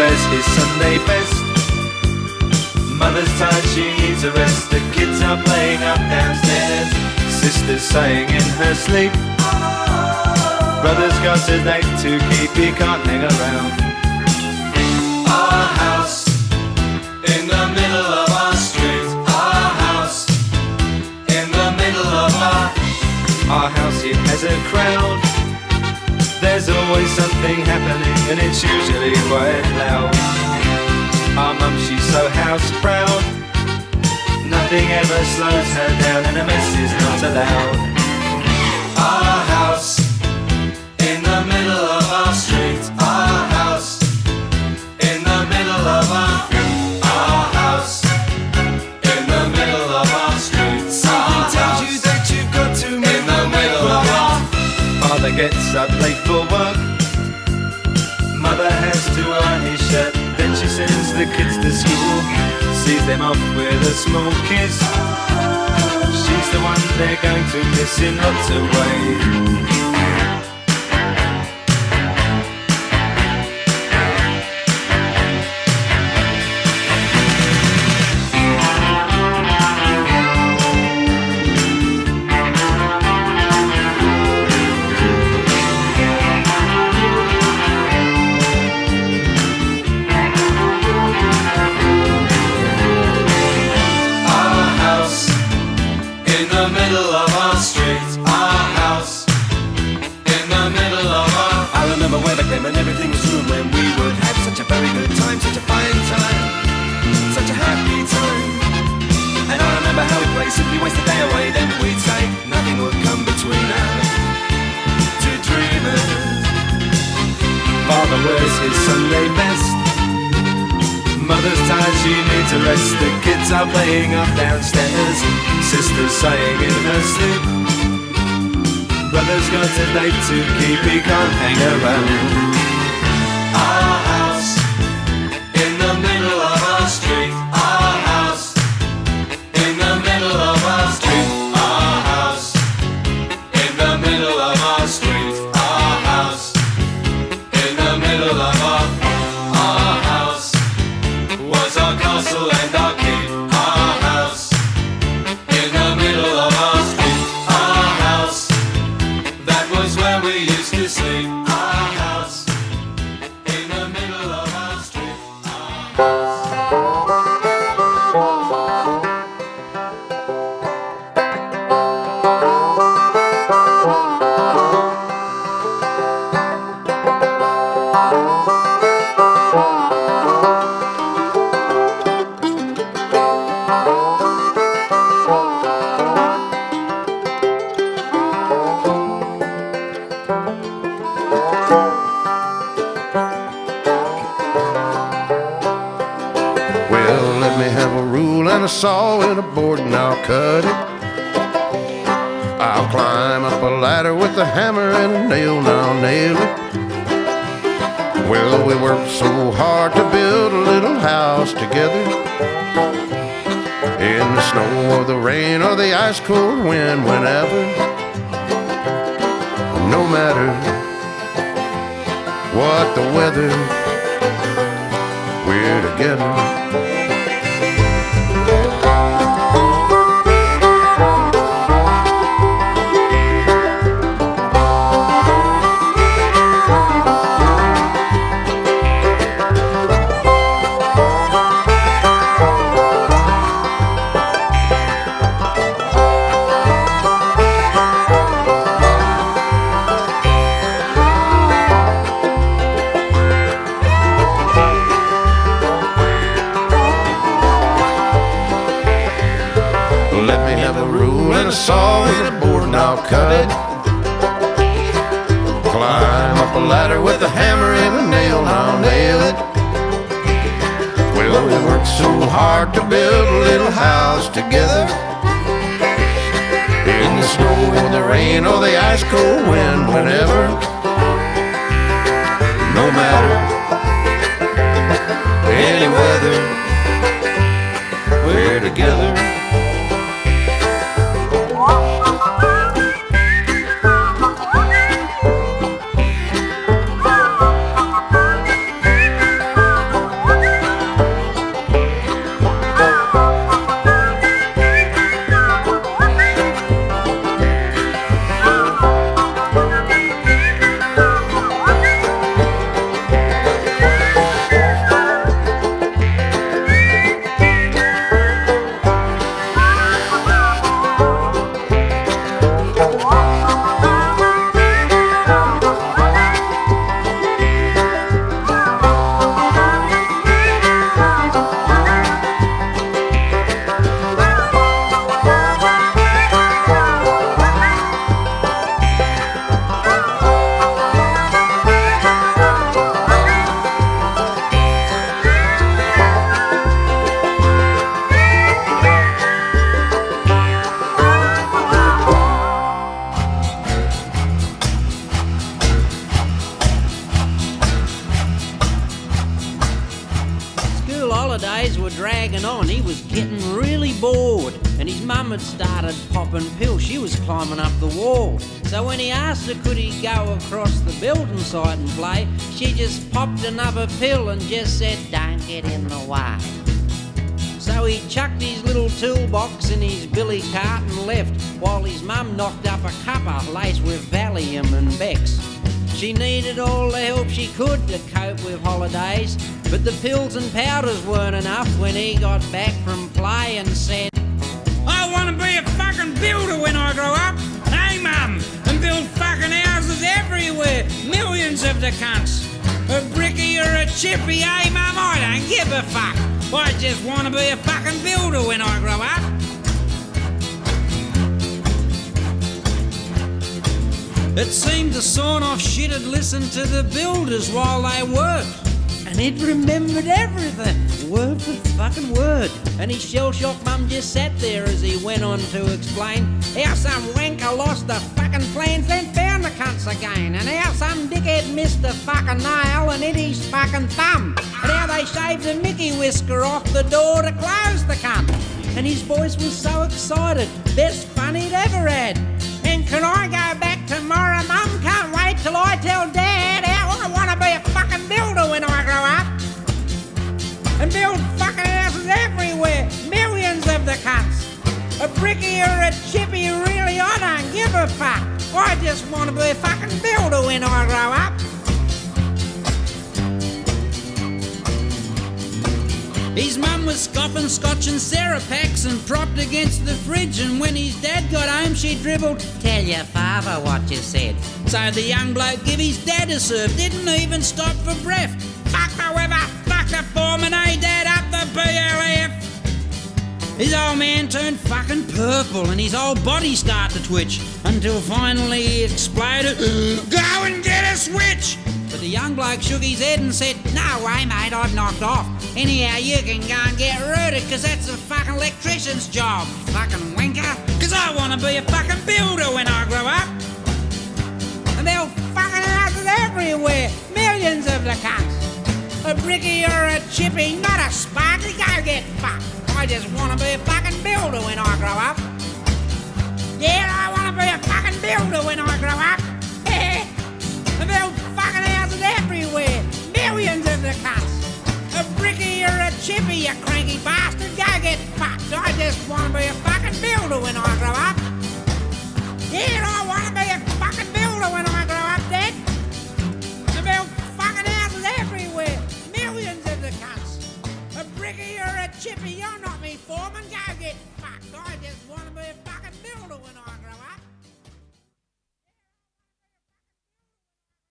wears his Sunday best. Mother's tired, she needs a rest. The kids are playing up downstairs. Sister's sighing in her sleep. Brother's got a date to keep, he can't hang around. Our house in the middle of our street. Our house in the middle of our house, it has a crowd. There's always something happening and it's usually quite loud. Our mum, she's so house proud. Nothing ever slows her down and a mess is not allowed. Our house in the middle of our street. Our house in the middle of our house in the middle of our street. Something tells you that you've got to move in the middle of our. Father gets up late for work. Mother has to iron his shirt. Then she sends the kids to school, sees them off with a small kiss. She's the one they're going to miss in lots of ways. And everything was true when we would have such a very good time, such a fine time, such a happy time. And I remember how we'd play, simply waste the day away. Then we'd say nothing would come between us, two dreamers. Father wears his Sunday best. Mother's tired, she needs a rest. The kids are playing up downstairs. Sister's sighing in her sleep. Brother's got a date to keep, he can't hang around. Our house in the middle of our street. Our house in the middle of our street. Our house in the middle of our street. Our house in the middle of our house was our castle and our keep. Our house in the middle of our street. Our house, that was where we used to sleep. Our house in the middle of our street. Well, let me have a rule and a saw and a board and I'll cut it. I'll climb up a ladder with a hammer and a nail and I'll nail it. Well, we worked so hard to build a little house together. In the snow or the rain or the ice cold wind, whenever. No matter what the weather, we're together. Let me have a rule and a saw and a board and I'll cut it. Climb up a ladder with a hammer and a nail and I'll nail it. Well, we worked so hard to build a little house together. In the snow or the rain or the ice cold wind, whenever. No matter any weather, we're together. on, he was getting really bored, and his mum had started popping pills. She was climbing up the wall. So when he asked her could he go across the building site and play, she just popped another pill and just said, "Don't get in the way." So he chucked his little toolbox in his billy cart and left, while his mum knocked up a cuppa laced with Valium and Bex. She needed all the help she could to cope with holidays, but the pills and powders weren't enough when he got back from play and said, "I want to be a fucking builder when I grow up. Hey, Mum, and build fucking houses everywhere. Millions of the cunts. A bricky or a chippy, hey, Mum, I don't give a fuck. I just want to be a fucking builder when I grow up." It seemed the sawn-off shit had listened to the builders while they worked, and he'd remembered everything, word for fucking word. And his shell-shocked mum just sat there as he went on to explain how some wanker lost the fucking plans, then found the cunts again, and how some dickhead missed a fucking nail and hit his fucking thumb, and how they shaved a Mickey whisker off the door to close the cunt. And his voice was so excited, best fun he'd ever had. "And can I go back tomorrow, Mum? Can't wait till I tell Dad how I want to be a fucking builder when I grow up. And build fucking houses everywhere, millions of the cunts. A bricky or a chippy, really, I don't give a fuck. I just want to be a fucking builder when I grow up." His mum was scoffing scotch and Serapax and propped against the fridge, and when his dad got home she dribbled, "Tell your father what you said." So the young bloke give his dad a serve, didn't even stop for breath. "Fuck the weather, fuck the foreman, hey Dad, up the BLF." His old man turned fucking purple and his whole body started to twitch, until finally he exploded, "Go and get a switch!" But the young bloke shook his head and said, "No way, mate, I've knocked off. Anyhow, you can go and get rooted, 'cause that's a fucking electrician's job, fucking wanker. 'Cause I want to be a fucking builder when I grow up. And there'll fucking houses everywhere, millions of the cunts. A bricky or a chippy, not a sparky, go get fucked. I just want to be a fucking builder when I grow up. Yeah, I want to be a fucking builder when I grow up. And there'll fucking houses everywhere, millions of the cunts. A bricky or a chippy, you cranky bastard, go get fucked. I just want to be a fucking builder when I grow up. Yeah, I want to be a fucking builder when I grow up, Dad. And build fucking houses everywhere, millions of the cunts. A bricky or a chippy, you're not me foreman, go get fucked. I just want to be a fucking builder when I grow up.